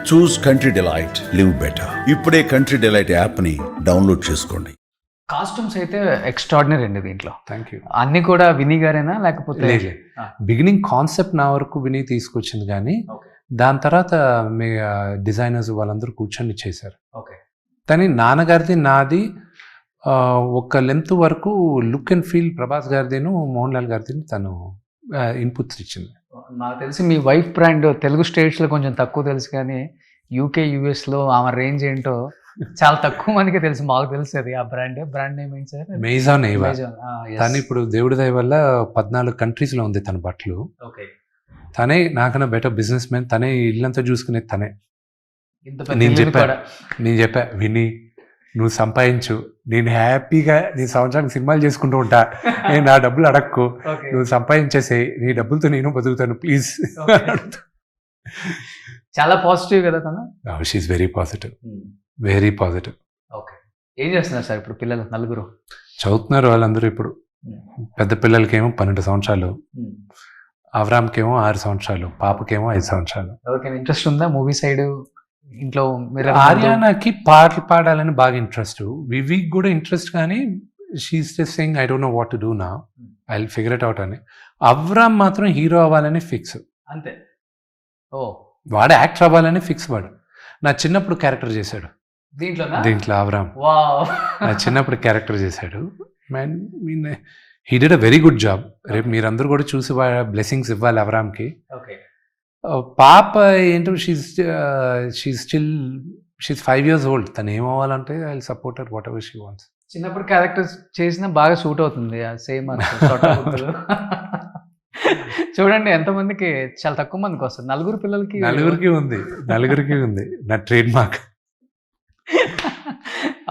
చూస్ country delight, live better. ఇప్పుడే country delight యాప్ని download చేసుకోండి. కాస్ట్యూమ్స్ అయితే ఎక్స్ట్రాడినరీ అండి దీంట్లో. Thank you. అన్ని కూడా విని గారేనా లేకపోతే? లేదు, బిగినింగ్ కాన్సెప్ట్ నా వరకు విని తీసుకొచ్చింది, కానీ దాని తర్వాత మీ డిజైనర్స్ వాళ్ళందరూ కూర్చొని చేశారు. ఓకే. కానీ నాన్నగారిది నాది ఒక లెంత్ వరకు లుక్ అండ్ ఫీల్ ప్రభాస్ గారిదిను మోహన్ లాల్ గారిది తను ఇన్పుట్స్ ఇచ్చింది. నాకు తెలిసి మీ వైఫ్ బ్రాండ్ తెలుగు స్టేట్స్లో కొంచెం తక్కువ తెలుసు, కానీ యూకే యూఎస్లో ఆమె రేంజ్ ఏంటో చాలా తక్కువ మందికి తెలుసు. మాకు తెలుసు అది. ఆ బ్రాండ్ నేమ్ ఏంటి సార్? మెయిజాన్ ఏవా. తను ఇప్పుడు దేవుడి దయ వల్ల 14 కంట్రీస్లో ఉంది తన బట్టలు. ఓకే. తనే నాకన్నా బెటర్ బిజినెస్ మ్యాన్, తనే ఇల్లంతా చూసుకునేది తనే. నేను చెప్పా విని, నువ్వు సంపాదించు, నేను హ్యాపీగా నీ సంవత్సరానికి సినిమాలు చేసుకుంటూ ఉంటా, నేను నా డబ్బులు అడక్కు, నువ్వు సంపాదించేసే, నీ డబ్బులతో నేను బతుకుతాను ప్లీజ్. చాలా పాజిటివ్ కదా తను. She is very positive, very positive. Okay. ఏం చేస్తున్నారు సార్ ఇప్పుడు పిల్లలు? నలుగురు చదువుతున్నారు వాళ్ళందరూ. ఇప్పుడు పెద్ద పిల్లలకేమో 12 సంవత్సరాలు, అవరామ్కేమో 6 సంవత్సరాలు, పాపకేమో 5 సంవత్సరాలు. ఎవరికైనా ఇంట్రెస్ట్ ఉందా మూవీ సైడ్? ఇంట్లో ఆర్యానాకి పాటలు పాడాలని బాగా ఇంట్రెస్ట్, వివికి కూడా ఇంట్రెస్ట్, కానీ she is just saying I don't know what to do now, I will figure it out అని. అవరామ్ మాత్రం హీరో అవ్వాలని ఫిక్స్. అంతే. ఓ, వాడు యాక్టర్ అవ్వాలని ఫిక్స్. వాడు నా చిన్నప్పుడు క్యారెక్టర్ చేశాడు దీంట్లో. అవరామ్ నా చిన్నప్పుడు క్యారెక్టర్ చేశాడు. He did a very good job. రేపు మీరందరూ కూడా చూసి బ్లెస్సింగ్స్ ఇవ్వాలి అవరామ్కి. పాప ఏంటో షీఈస్ 5 years old. తను ఏమవ్వాలంటే I will support her whatever she wants. చిన్నప్పుడు క్యారెక్టర్స్ చేసినా బాగా సూట్ అవుతుంది. సేమ్ చూడండి ఎంతమందికి, చాలా తక్కువ మందికి వస్తుంది. నలుగురికి ఉంది నా ట్రేడ్ మార్క్.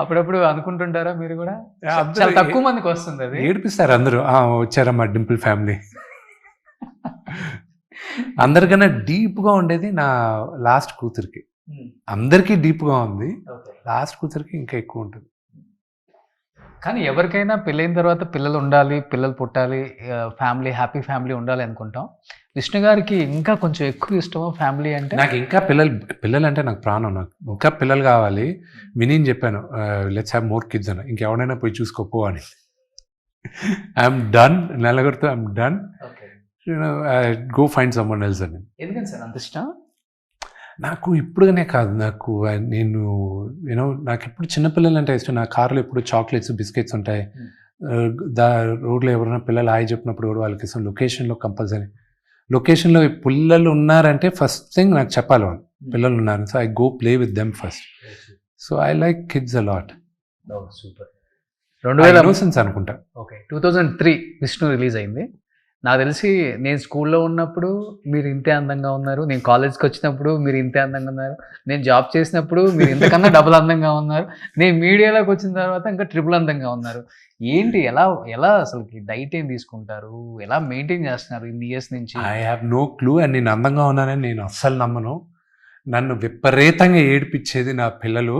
అప్పుడప్పుడు అనుకుంటుంటారా మీరు కూడా? చాలా తక్కువ మందికి వస్తుంది అది. ఏడిపిస్తారు అందరూ, వచ్చారమ్మా డింపుల్ ఫ్యామిలీ. అందరికన్నా డీప్గా ఉండేది నా లాస్ట్ కూతురికి. అందరికీ డీప్గా ఉంది, లాస్ట్ కూతురికి ఇంకా ఎక్కువ ఉంటుంది. కానీ ఎవరికైనా పెళ్ళైన తర్వాత పిల్లలు ఉండాలి, పిల్లలు పుట్టాలి, ఫ్యామిలీ, హ్యాపీ ఫ్యామిలీ ఉండాలి అనుకుంటాం. విష్ణు గారికి ఇంకా కొంచెం ఎక్కువ ఇష్టమా ఫ్యామిలీ అంటే? నాకు ఇంకా పిల్లలు అంటే నాకు ప్రాణం. నాకు ఇంకా పిల్లలు కావాలి. విని చెప్పాను, లెట్స్ హ్యావ్ మోర్ కిడ్స్ అని. ఇంకెవడైనా పోయి చూసుకోపో అని. ఐఎమ్ డన్, నలుగురితో I'm done, go find someone else అని. ఎందుకని సార్ అంత ఇష్టం? నాకు ఇప్పుడుగానే కాదు, నాకు నాకు ఇప్పుడు చిన్నపిల్లలు అంటే ఇష్టం. నా కార్లో ఎప్పుడు చాక్లెట్స్, బిస్కెట్స్ ఉంటాయి. రోడ్లో ఎవరైనా పిల్లలు హాయ్ చెప్పినప్పుడు కూడా వాళ్ళకి ఇష్టం. లొకేషన్లో కంపల్సరీ, లొకేషన్లో పిల్లలు ఉన్నారంటే ఫస్ట్ థింగ్ నాకు చెప్పాలి వాళ్ళు పిల్లలు ఉన్నారు. So I go play with them first. So I like kids a lot. Super. 2000 అనుకుంటా. ఓకే. 2003 విష్ణు రిలీజ్ అయింది. నాకు తెలిసి నేను స్కూల్లో ఉన్నప్పుడు మీరు ఇంతే అందంగా ఉన్నారు, నేను కాలేజ్కి వచ్చినప్పుడు మీరు ఇంతే అందంగా ఉన్నారు, నేను జాబ్ చేసినప్పుడు మీరు ఇంతకన్నా డబుల్ అందంగా ఉన్నారు, నేను మీడియాలోకి వచ్చిన తర్వాత ఇంకా ట్రిపుల్ అందంగా ఉన్నారు. ఏంటి, ఎలా అసలు డైట్ ఏం తీసుకుంటారు, ఎలా మెయింటైన్ చేస్తున్నారు ఇన్ని ఇయర్స్ నుంచి? I have no clue. And నేను అందంగా ఉన్నానని నేను అస్సలు నమ్మను. నన్ను విపరీతంగా ఏడిపించేది నా పిల్లలు.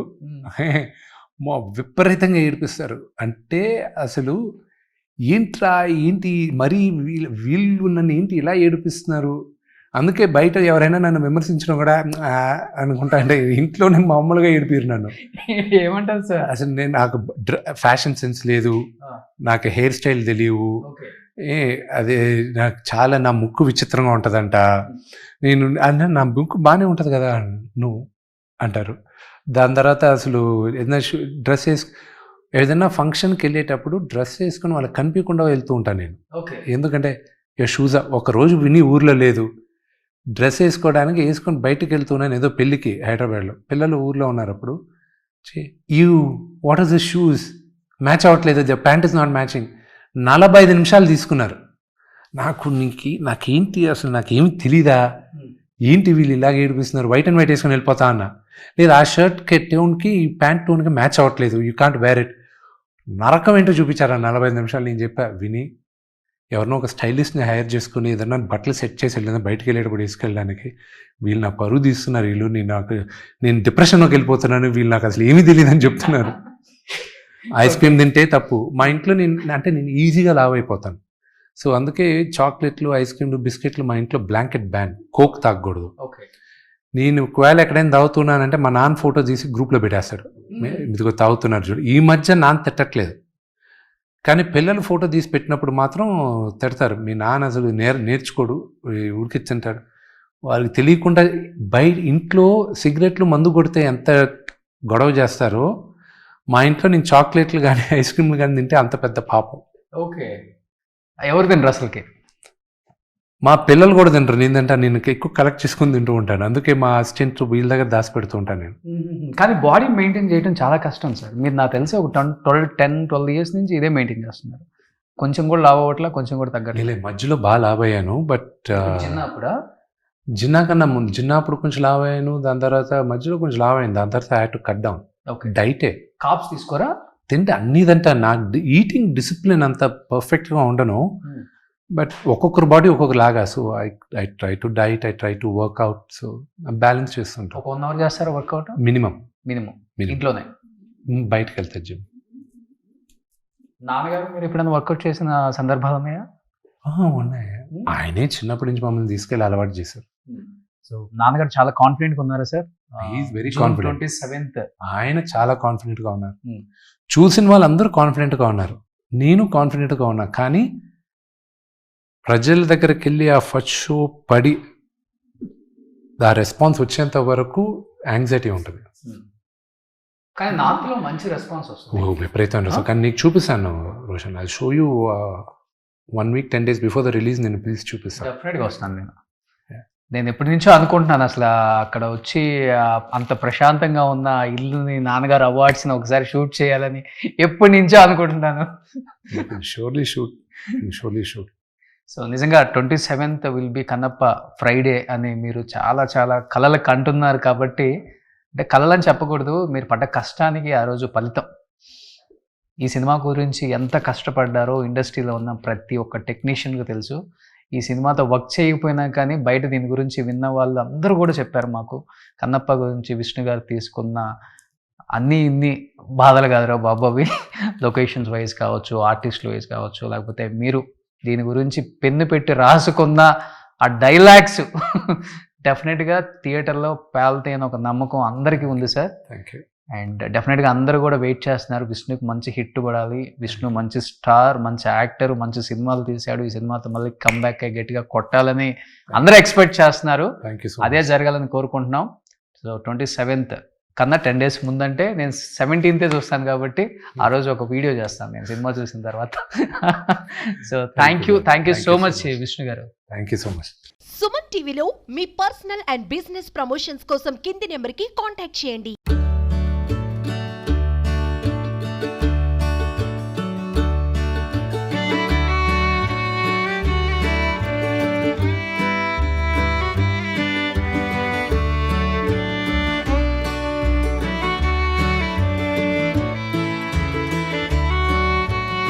విపరీతంగా ఏడిపిస్తారు. అంటే అసలు ఏంటి మరీ వీళ్ళు నన్ను ఏంటి ఇలా ఏడిపిస్తున్నారు. అందుకే బయట ఎవరైనా నన్ను విమర్శించడం కూడా అనుకుంటా. అంటే ఇంట్లోనే మామూలుగా ఏడిపిరు నన్ను. ఏమంటారు సార్? అసలు నాకు ఫ్యాషన్ సెన్స్ లేదు, నాకు హెయిర్ స్టైల్ తెలియవు, అదే నాకు చాలా నా ముక్కు విచిత్రంగా ఉంటుందంట. నేను అంటే నా ముక్కు బాగానే ఉంటుంది కదా నువ్వు అంటారు. దాని తర్వాత అసలు ఏదైనా డ్రెస్ ఏదైనా ఫంక్షన్కి వెళ్ళేటప్పుడు డ్రెస్ వేసుకొని వాళ్ళకి కనిపించకుండా వెళ్తూ ఉంటాను నేను. ఎందుకంటే షూజా ఒకరోజు విని ఊర్లో లేదు, డ్రెస్ వేసుకొని బయటకు వెళ్తున్నాను ఏదో పెళ్ళికి హైదరాబాద్లో. పిల్లలు ఊర్లో ఉన్నారు. అప్పుడు what is the shoes match అవ్వట్లేదు, the pant is not matching. 45 నిమిషాలు తీసుకున్నారు. నాకేంటి అసలు నాకేమి తెలీదా, ఏంటి వీళ్ళు ఇలాగ ఏడిపిస్తున్నారు, వైట్ అండ్ వైట్ వేసుకొని వెళ్ళిపోతా అన్న. లేదు, ఆ షర్ట్కి టోన్కి ఈ ప్యాంట్ టోన్కి మ్యాచ్ అవ్వట్లేదు, యూ కాంట్ వేర్ ఇట్. నరకం ఏంటో చూపించారు ఆ 45 నిమిషాలు. నేను చెప్పా విని, ఎవరినో ఒక స్టైలిస్ట్ని హైర్ చేసుకుని ఏదన్నా బట్టలు సెట్ చేసి వెళ్ళిన బయటకు వెళ్ళేటప్పుడు తీసుకెళ్ళడానికి, వీళ్ళు నా పరువు తీస్తున్నారు, వీళ్ళు నేను డిప్రెషన్లోకి వెళ్ళిపోతున్నాను, వీళ్ళు నాకు అసలు ఏమీ తెలియదని చెప్తున్నారు. ఐస్ క్రీమ్ తింటే తప్పు. మా ఇంట్లో నేను ఈజీగా లావ్ అయిపోతాను. సో అందుకే చాక్లెట్లు, ఐస్ క్రీమ్లు, బిస్కెట్లు మా ఇంట్లో బ్లాంకెట్ బ్యాన్. కోక్ తాగకూడదు. నేను ఒకవేళ ఎక్కడైనా తాగుతున్నానంటే మా నాన్న ఫోటో తీసి గ్రూప్లో పెట్టేస్తాడు, ఇదిగో తాగుతున్నారు చూడు. ఈ మధ్య నాన్న తిట్టట్లేదు, కానీ పిల్లలు ఫోటో తీసి పెట్టినప్పుడు మాత్రం తిడతారు. మీ నాన్న అసలు నేర్చుకోడు, ఉడికిచ్చుంటాడు. వాళ్ళకి తెలియకుండా బయట ఇంట్లో సిగరెట్లు మందు కొడితే ఎంత గొడవ చేస్తారో, మా ఇంట్లో నేను చాక్లెట్లు కానీ ఐస్ క్రీమ్లు కానీ తింటే అంత పెద్ద పాపం. ఓకే, ఎవరు తినరు అసలుకి? మా పిల్లలు కూడా తింటారు. నేను ఎక్కువ కలెక్ట్ చేసుకుని తింటూ ఉంటాను, అందుకే మా అసిస్టెంట్ వీళ్ళ దగ్గర దాచి పెడుతూ ఉంటాను నేను. కానీ బాడీ మెయింటైన్ చేయడం చాలా కష్టం సార్. మీరు నాకు తెలిసి ఒక 10-12 ఇయర్స్ నుంచి ఇదే మెయింటైన్ చేస్తున్నారు. కొంచెం కూడా లావ్ అవ్వట్లా, కొంచెం కూడా తగ్గట్లేదు. మధ్యలో బాగా లావ్ అయ్యాను, బట్ చిన్నప్పుడా? జిన్నా కన్నా ముందు, జిన్నప్పుడు కొంచెం లావ్ అయ్యాను, దాని తర్వాత మధ్యలో కొంచెం లావ్ అయింది, దాని తర్వాత I had to cut down. Okay, డైటే. కాప్స్ తీసుకోరా? తింటే అన్నీ తింటా. నాకు ఈటింగ్ డిసిప్లిన్ అంత పర్ఫెక్ట్గా ఉండను, బట్ ఒక్కొక్కరు బాడీ ఒక్కొక్కలాగా. So I try to diet, I try to workout, so balance చేస్తుంటాం. ఒక 1 hour చేస్తారా వర్కౌట్? మినిమం. ఇంట్లోనే? బయటకు వెళ్తే జిమ్. నాన్నగారు మీరు ఎప్పుడైనా వర్కౌట్ చేసిన సందర్భాలు ఉన్నాయా? ఉన్నాయి. ఆయనే చిన్నప్పటి నుంచి మమ్మల్ని తీసుకెళ్ళి అలవాటు చేశారు. సో నాన్నగారు చాలా కాన్ఫిడెంట్గా ఉన్నారా sir? Is very confident. 27th ఆయన చాలా కాన్ఫిడెంట్గా ఉన్నారు. చూసిన వాళ్ళందరూ కాన్ఫిడెంట్గా ఉన్నారు, నేను కాన్ఫిడెంట్గా ఉన్నా. కానీ ప్రజల దగ్గరికి వెళ్ళి ఆ ఫస్ట్ షో పడి ఆ రెస్పాన్స్ వచ్చేంత వరకు యాంగ్జైటీ ఉంటుంది. కానీ నార్త్లో మంచి రెస్పాన్స్ వస్తుంది. విపరీతం రెస్పాన్స్. కానీ నీకు చూపిస్తాను Roshan, I show you 1 week 10 days before the release. నేను ప్లీజ్ చూపిస్తాను. డెఫినెట్గా వస్తాను. నేను ఎప్పటి నుంచో అనుకుంటున్నాను అసలు అక్కడ వచ్చి అంత ప్రశాంతంగా ఉన్న ఇల్లుని నాన్నగారు అవార్డ్స్ని ఒకసారి షూట్ చేయాలని ఎప్పటి నుంచో అనుకుంటున్నాను. Surely shoot. సో నిజంగా 27th will be Kannappa Friday అని మీరు చాలా చాలా కలలకు అంటున్నారు. కాబట్టి అంటే కలలని చెప్పకూడదు, మీరు పడ్డ కష్టానికి ఆ రోజు ఫలితం. ఈ సినిమా గురించి ఎంత కష్టపడ్డారో ఇండస్ట్రీలో ఉన్న ప్రతి ఒక్క టెక్నీషియన్కి తెలుసు. ఈ సినిమాతో వర్క్ చేయకపోయినా కానీ బయట దీని గురించి విన్న వాళ్ళు అందరూ కూడా చెప్పారు మాకు, కన్నప్ప గురించి విష్ణు గారు తీసుకున్న ఇన్ని బాధలు కాదురా బాబు అవి. లొకేషన్స్ వైజ్ కావచ్చు, ఆర్టిస్టుల వైజ్ కావచ్చు, లేకపోతే మీరు దీని గురించి పెన్ను పెట్టి రాసుకున్న ఆ డైలాగ్స్ డెఫినెట్గా థియేటర్లో పేలుతాయి అని ఒక నమ్మకం అందరికీ ఉంది సార్. Thank you. అండ్ డెఫినెట్గా అందరూ కూడా వెయిట్ చేస్తున్నారు. విష్ణుకి మంచి హిట్ పడాలి, విష్ణు మంచి స్టార్, మంచి యాక్టర్, మంచి సినిమాలు తీశాడు, ఈ సినిమాతో మళ్ళీ కమ్బ్యాక్ అయ్యి గట్టిగా కొట్టాలని అందరూ ఎక్స్పెక్ట్ చేస్తున్నారు. అదే జరగాలని కోరుకుంటున్నాం. సో 27th కన్నా 10 days ముందంటే నేను 17th చూస్తాను, కాబట్టి ఆ రోజు ఒక వీడియో చేస్తాను నేను సినిమా చూసిన తర్వాత. So thank you so much Vishnu గారు. Thank you so much. Suman టీవీలో మీ పర్సనల్ అండ్ బిజినెస్ ప్రమోషన్స్ కోసం కింది నెంబర్కి కాంటాక్ట్ చేయండి.